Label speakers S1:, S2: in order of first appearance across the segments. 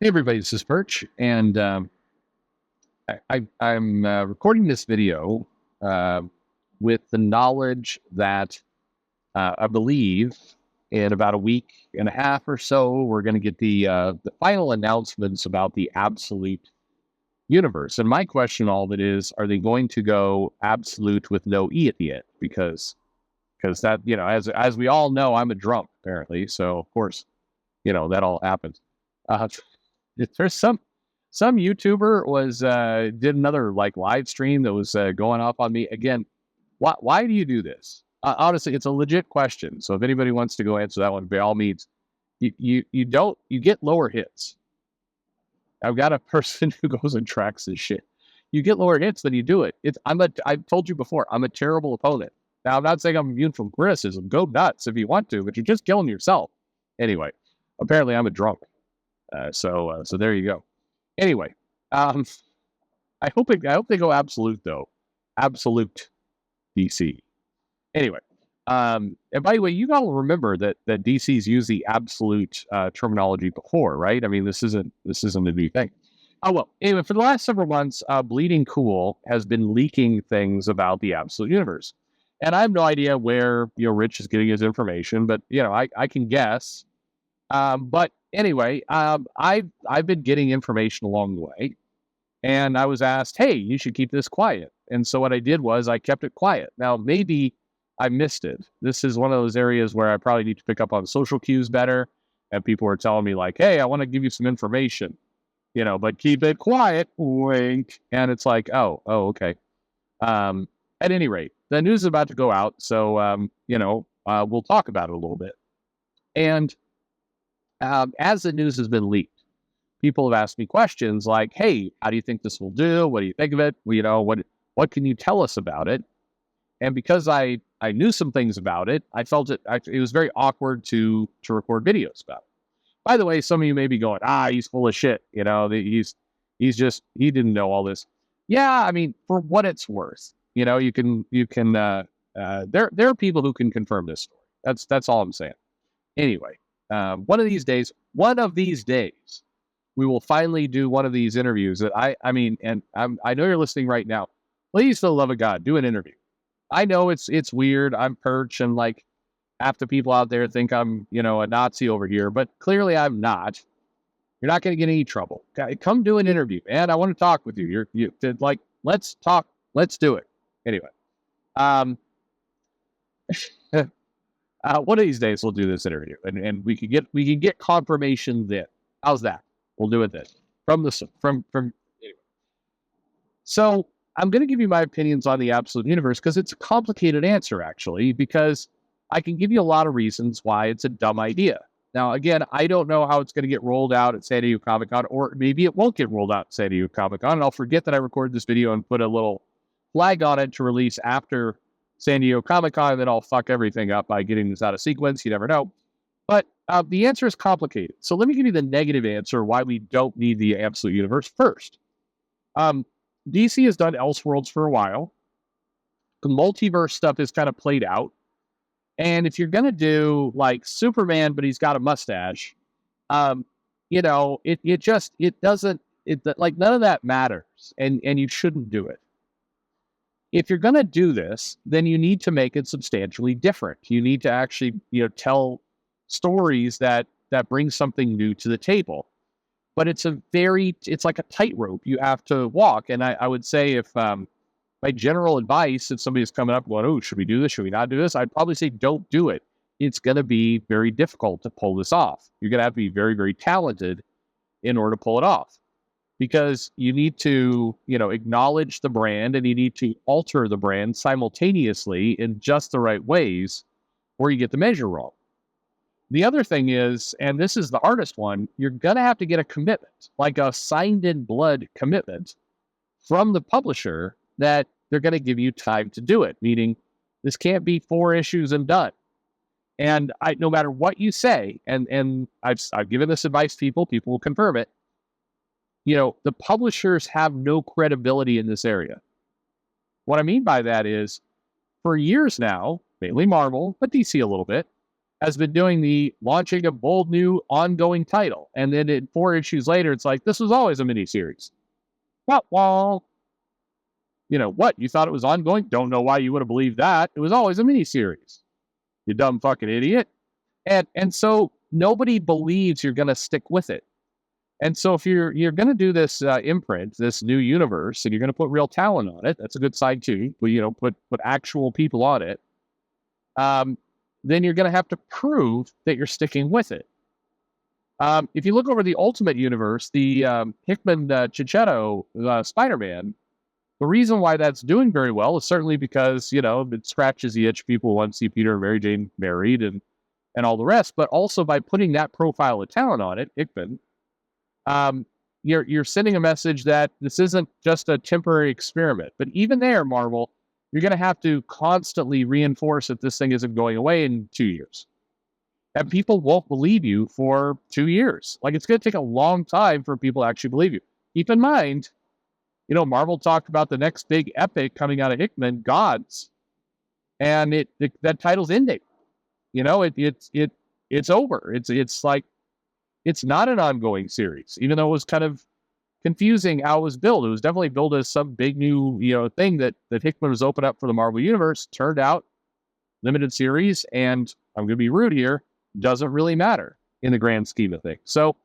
S1: Hey everybody, this is Perch, and I'm recording this video uh, with the knowledge that I believe in about a week and a half or so we're going to get the final announcements about the absolute universe. And my question, all of it is, are they going to go absolute with no e at the end? Because that as we all know, I'm a drunk apparently, so of course that all happens. Uh, there's some YouTuber was did another like live stream that was going off on me again. Why do you do this? Honestly, it's a legit question. So if anybody wants to go answer that one, by all means, you get lower hits. I've got a person who goes and tracks this shit. You get lower hits than you do it. I've told you before, I'm a terrible opponent. Now I'm not saying I'm immune from criticism. Go nuts if you want to, but you're just killing yourself. Anyway, apparently I'm a drunk. So there you go. Anyway, I hope they go absolute though, absolute DC. Anyway, and by the way, you gotta remember that DC's used the absolute terminology before, right? I mean, this isn't a new thing. Oh well. Anyway, for the last several months, Bleeding Cool has been leaking things about the absolute universe, and I have no idea where Rich is getting his information, but I can guess. But anyway, I've been getting information along the way, and I was asked, "Hey, you should keep this quiet." And so what I did was I kept it quiet. Now maybe I missed it. This is one of those areas where I probably need to pick up on social cues better. And people were telling me like, "Hey, I want to give you some information, but keep it quiet." Wink. And it's like, okay. At any rate, the news is about to go out, so we'll talk about it a little bit. And as the news has been leaked, people have asked me questions like, "Hey, how do you think this will do? What do you think of it? What can you tell us about it?" And because I knew some things about it, I felt it was very awkward to record videos about it. By the way, some of you may be going, he's full of shit. He didn't know all this. Yeah, I mean, for what it's worth, there are people who can confirm this story. That's all I'm saying. Anyway, one of these days, we will finally do one of these interviews that I mean, and I know you're listening right now. Please, for the love of God, do an interview. I know it's weird. I'm Perch, and like half the people out there think I'm a Nazi over here, but clearly I'm not. You're not going to get any trouble. Okay, come do an interview, man. I want to talk with you. Let's talk. Let's do it. Anyway, one of these days we'll do this interview, and we can get confirmation then. How's that? We'll do it then. Anyway. So I'm going to give you my opinions on the absolute universe because it's a complicated answer, actually, because I can give you a lot of reasons why it's a dumb idea. Now, again, I don't know how it's going to get rolled out at San Diego Comic-Con, or maybe it won't get rolled out at San Diego Comic-Con, and I'll forget that I recorded this video and put a little flag on it to release after San Diego Comic-Con, and then I'll fuck everything up by getting this out of sequence. You never know. But the answer is complicated. So let me give you the negative answer why we don't need the absolute universe first. DC has done Elseworlds for a while. The multiverse stuff is kind of played out. And if you're going to do like Superman, but he's got a mustache, none of that matters. And you shouldn't do it. If you're going to do this, then you need to make it substantially different. You need to actually, tell stories that bring something new to the table. But it's like a tightrope you have to walk. And I would say if my general advice, if somebody's coming up going, "Oh, should we do this? Should we not do this?" I'd probably say don't do it. It's going to be very difficult to pull this off. You're going to have to be very, very talented in order to pull it off. Because you need to, acknowledge the brand and you need to alter the brand simultaneously in just the right ways, or you get the measure wrong. The other thing is, and this is the hardest one, you're going to have to get a commitment, like a signed in blood commitment from the publisher that they're going to give you time to do it, meaning this can't be 4 issues and done. And no matter what you say, and I've given this advice to people will confirm it, the publishers have no credibility in this area. What I mean by that is, for years now, mainly Marvel, but DC a little bit, has been doing the launching a bold new ongoing title. And then 4 issues later, it's like, this was always a miniseries. Well, what? You thought it was ongoing? Don't know why you would have believed that. It was always a miniseries. You dumb fucking idiot. And so nobody believes you're going to stick with it. And so if you're going to do this imprint, this new universe, and you're going to put real talent on it, that's a good side too. Put actual people on it. Then you're going to have to prove that you're sticking with it. If you look over the Ultimate Universe, the Hickman Chichetto Spider-Man, the reason why that's doing very well is certainly because, it scratches the itch. People want to see Peter and Mary Jane married and all the rest, but also by putting that profile of talent on it, Hickman, you're sending a message that this isn't just a temporary experiment. But even there, Marvel, you're going to have to constantly reinforce that this thing isn't going away in 2 years. And people won't believe you for 2 years. Like, it's going to take a long time for people to actually believe you. Keep in mind, Marvel talked about the next big epic coming out of Hickman, Gods, and that title's ending. It's over. It's like, it's not an ongoing series, even though it was kind of confusing how it was built. It was definitely built as some big new, thing that Hickman was open up for the Marvel Universe. Turned out limited series, and I'm going to be rude here, doesn't really matter in the grand scheme of things. So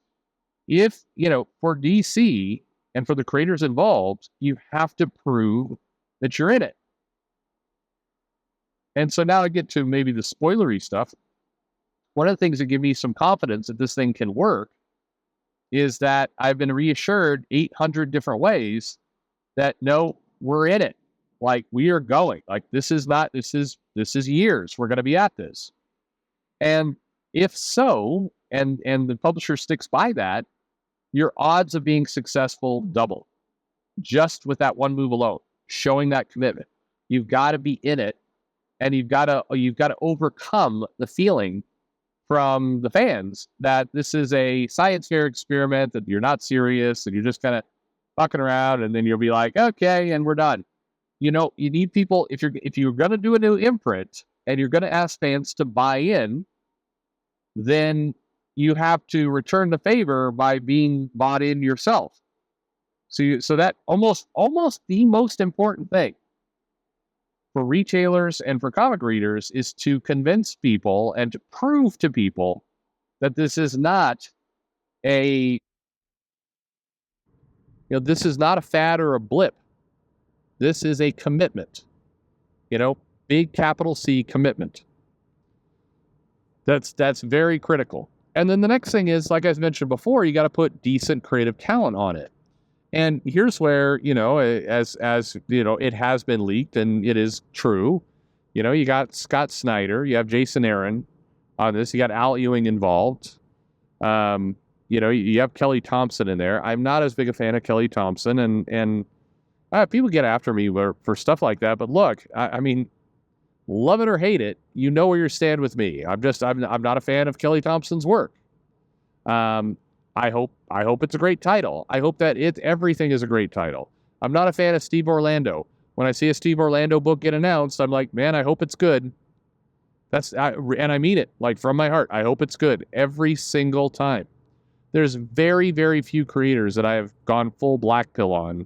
S1: if, for DC and for the creators involved, you have to prove that you're in it. And so now I get to maybe the spoilery stuff. One of the things that give me some confidence that this thing can work is that I've been reassured 800 different ways that no, we're in it. Like, we are going. Like, this is years. We're going to be at this. And if so, and the publisher sticks by that, your odds of being successful double. Just with that one move alone, showing that commitment. You've got to be in it, and you've got to overcome the feeling from the fans that this is a science fair experiment, that you're not serious, and you're just kind of fucking around, and then you'll be like, okay, and we're done. You need people, if you're going to do a new imprint and you're going to ask fans to buy in, then you have to return the favor by being bought in yourself. So that almost the most important thing for retailers and for comic readers is to convince people and to prove to people that this is not a fad or a blip. This is a commitment. Big capital C commitment. That's very critical. And then the next thing is, like I mentioned before, you got to put decent creative talent on it. And here's where, as it has been leaked, and it is true. You got Scott Snyder, you have Jason Aaron on this, you got Al Ewing involved. You have Kelly Thompson in there. I'm not as big a fan of Kelly Thompson, and people get after me for stuff like that. But look, I mean, love it or hate it, you know where you stand with me. I'm not a fan of Kelly Thompson's work. I hope it's a great title. I hope that everything is a great title. I'm not a fan of Steve Orlando. When I see a Steve Orlando book get announced, I'm like, man, I hope it's good. And I mean it, like, from my heart. I hope it's good every single time. There's very, very few creators that I have gone full black pill on,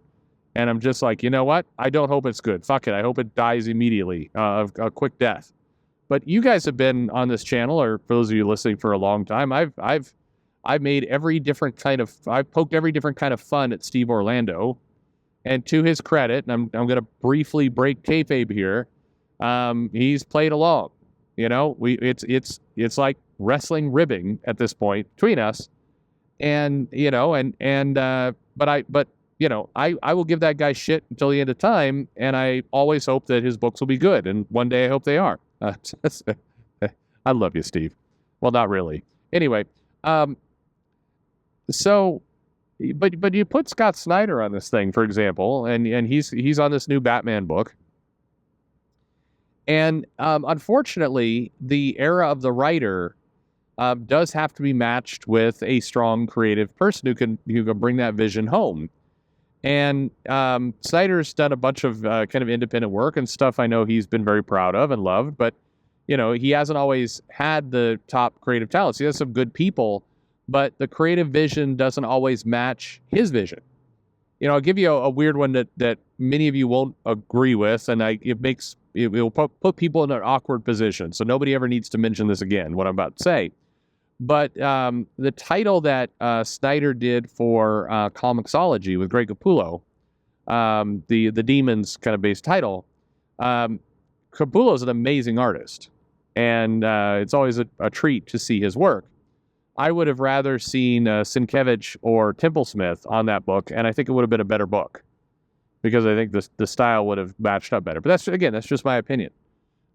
S1: and I'm just like, you know what? I don't hope it's good. Fuck it. I hope it dies immediately, of a quick death. But you guys have been on this channel, or for those of you listening for a long time, I've made I've poked every different kind of fun at Steve Orlando, and to his credit, and I'm going to briefly break kayfabe here, he's played along. It's like wrestling ribbing at this point between us, and I will give that guy shit until the end of time, and I always hope that his books will be good, and one day I hope they are. I love you, Steve. Well, not really. Anyway, so, but you put Scott Snyder on this thing, for example, and he's on this new Batman book. And unfortunately, the era of the writer does have to be matched with a strong creative person who can bring that vision home. And Snyder's done a bunch of kind of independent work and stuff I know he's been very proud of and loved, but he hasn't always had the top creative talents. He has some good people, but the creative vision doesn't always match his vision. I'll give you a weird one that many of you won't agree with, and it will put people in an awkward position. So nobody ever needs to mention this again, what I'm about to say. But the title that Snyder did for Comixology with Greg Capullo, the Demons kind of based title, Capullo is an amazing artist, and it's always a treat to see his work. I would have rather seen Sienkiewicz or Templesmith on that book, and I think it would have been a better book because I think the style would have matched up better. But that's just my opinion.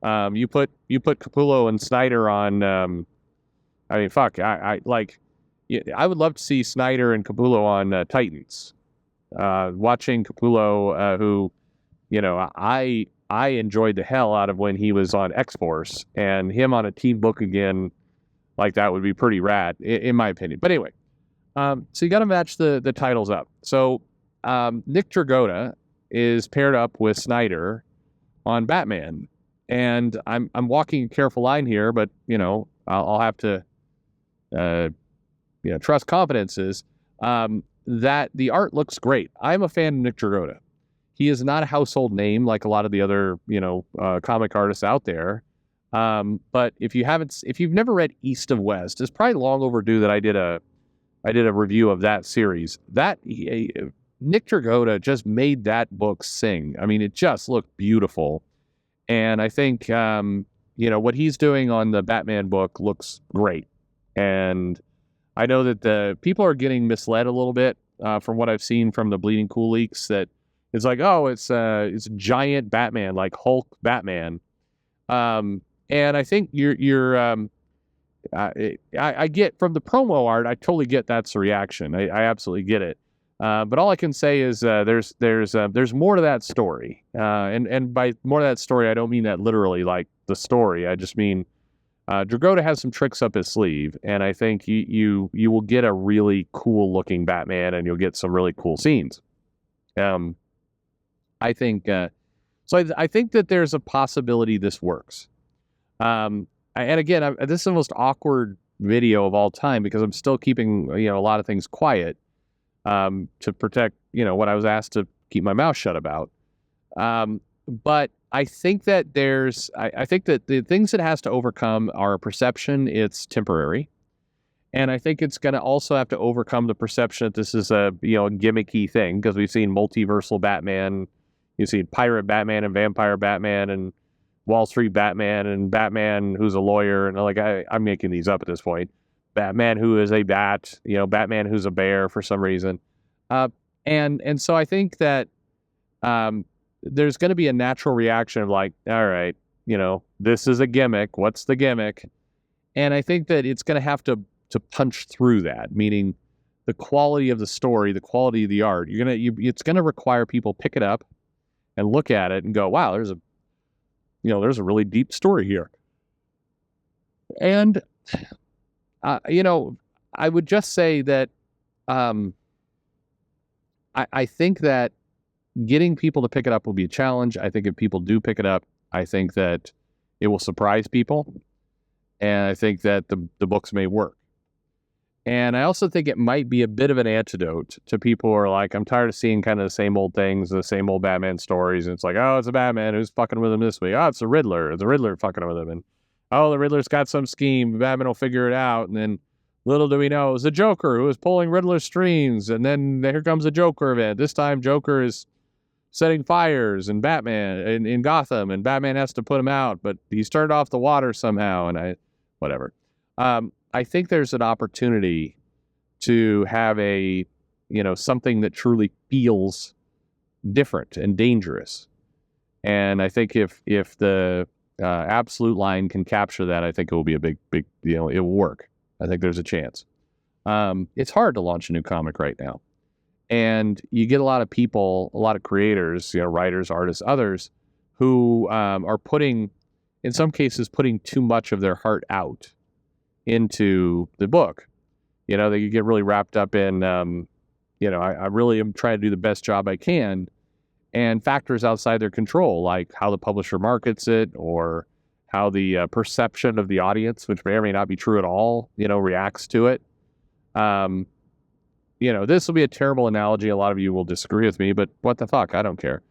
S1: You put Capullo and Snyder on. I mean, fuck. I would love to see Snyder and Capullo on Titans. Watching Capullo, who, I enjoyed the hell out of when he was on X-Force, and him on a team book again. Like that would be pretty rad, in my opinion. But anyway, so you got to match the titles up. So Nick Dragotta is paired up with Snyder on Batman, and I'm walking a careful line here, but I'll have to trust confidences that the art looks great. I'm a fan of Nick Dragotta. He is not a household name like a lot of the other comic artists out there. But if you've never read East of West, it's probably long overdue that I did a review of that series. Nick Dragotta just made that book sing. I mean, it just looked beautiful. And I think, what he's doing on the Batman book looks great. And I know that the people are getting misled a little bit, from what I've seen from the Bleeding Cool leaks, that it's like, oh, it's giant Batman, like Hulk Batman. And I think I get from the promo art, I totally get that's the reaction. I absolutely get it. But all I can say is there's more to that story. And by more to that story, I don't mean that literally like the story. I just mean Dragotta has some tricks up his sleeve, and I think you will get a really cool looking Batman, and you'll get some really cool scenes. I think so. I think that there's a possibility this works. And again, this is the most awkward video of all time because I'm still keeping a lot of things quiet to protect what I was asked to keep my mouth shut about. But I think that I think that the things it has to overcome are perception. It's temporary. And I think it's going to also have to overcome the perception that this is a gimmicky thing, because we've seen multiversal Batman, you've seen Pirate Batman and Vampire Batman and Wall Street Batman and Batman who's a lawyer, and I'm making these up at this point. Batman who is a bat, Batman who's a bear for some reason, and so I think that there's going to be a natural reaction of like, all right, this is a gimmick. What's the gimmick? And I think that it's going to have to punch through that, meaning the quality of the story, the quality of the art. It's going to require people pick it up and look at it and go, wow, there's a really deep story here. And, I would just say that I think that getting people to pick it up will be a challenge. I think if people do pick it up, I think that it will surprise people. And I think that the books may work. And I also think it might be a bit of an antidote to people who are like, I'm tired of seeing kind of the same old things, the same old Batman stories. And it's like, oh, it's a Batman who's fucking with him this week. Oh, it's the Riddler. The Riddler fucking with him. And, oh, the Riddler's got some scheme. Batman will figure it out. And then little do we know, it was the Joker who was pulling Riddler strings. And then here comes the Joker event. This time Joker is setting fires and Batman in Gotham. And Batman has to put him out. But he's turned off the water somehow. And whatever. I think there's an opportunity to have something that truly feels different and dangerous. And I think if the Absolute line can capture that, I think it will be a big, it will work. I think there's a chance. It's hard to launch a new comic right now. And you get a lot of people, a lot of creators, writers, artists, others who are in some cases, putting too much of their heart out into the book. They get really wrapped up in, I really am trying to do the best job I can, and factors outside their control, like how the publisher markets it, or how the perception of the audience, which may or may not be true at all, reacts to it. This will be a terrible analogy. A lot of you will disagree with me, but what the fuck? I don't care.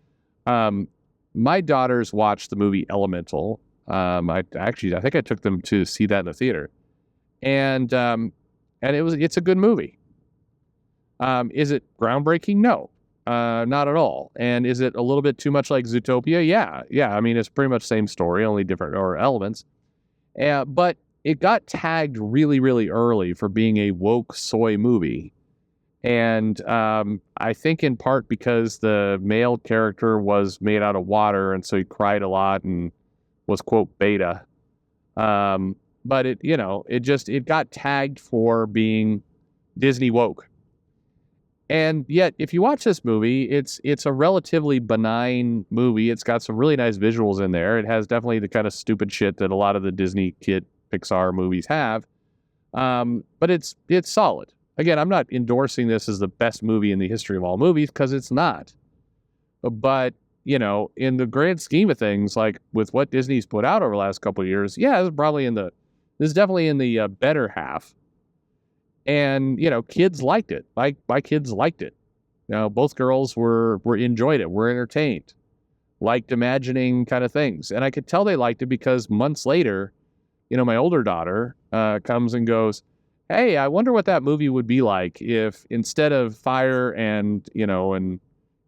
S1: My daughters watched the movie Elemental. I think I took them to see that in the theater, and it's a good movie. Is it groundbreaking? No, not at all. And is it a little bit too much like Zootopia? Yeah. I mean, it's pretty much the same story, only different elements. But it got tagged really, really early for being a woke soy movie. And I think in part because the male character was made out of water, and so he cried a lot and was, quote, beta. But it got tagged for being Disney woke. And yet, if you watch this movie, it's a relatively benign movie. It's got some really nice visuals in there. It has definitely the kind of stupid shit that a lot of the Disney kid Pixar movies have. But it's solid. Again, I'm not endorsing this as the best movie in the history of all movies, because it's not. But, in the grand scheme of things, like with what Disney's put out over the last couple of years, yeah, this is definitely in the better half. And, kids liked it. My kids liked it. Both girls were enjoyed it, were entertained, liked imagining kind of things. And I could tell they liked it because months later, my older daughter comes and goes, "Hey, I wonder what that movie would be like if instead of fire and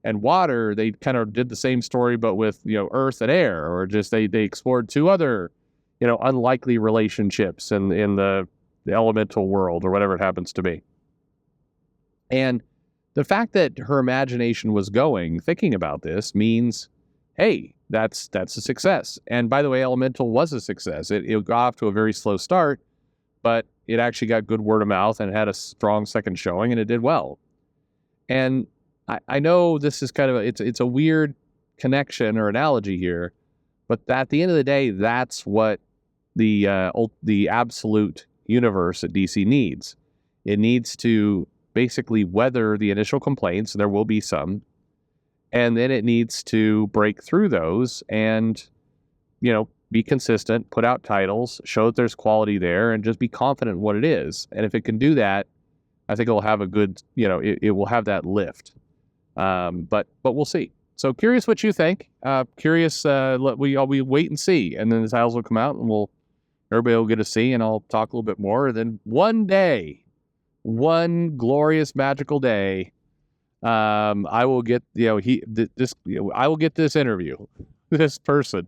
S1: water, they kind of did the same story, but with, earth and air, or just they explored two other, unlikely relationships in the elemental world, or whatever it happens to be." And the fact that her imagination was thinking about this means, hey, that's a success. And by the way, Elemental was a success. It got off to a very slow start, but it actually got good word of mouth and had a strong second showing, and it did well. And I know this is kind of it's a weird connection or analogy here, but at the end of the day, that's what the absolute universe at DC needs. It needs to basically weather the initial complaints. There will be some, and then it needs to break through those and, be consistent, put out titles, show that there's quality there, and just be confident in what it is. And if it can do that, I think it'll have a good, it will have that lift. But we'll see. So curious what you think. Curious. We wait and see, and then the titles will come out, and everybody will get to see, and I'll talk a little bit more. And then one day, one glorious magical day, I will get I will get this interview, this person,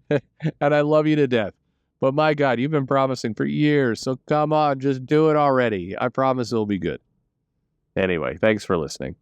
S1: and I love you to death. But my God, you've been promising for years, so come on, just do it already. I promise it'll be good. Anyway, thanks for listening.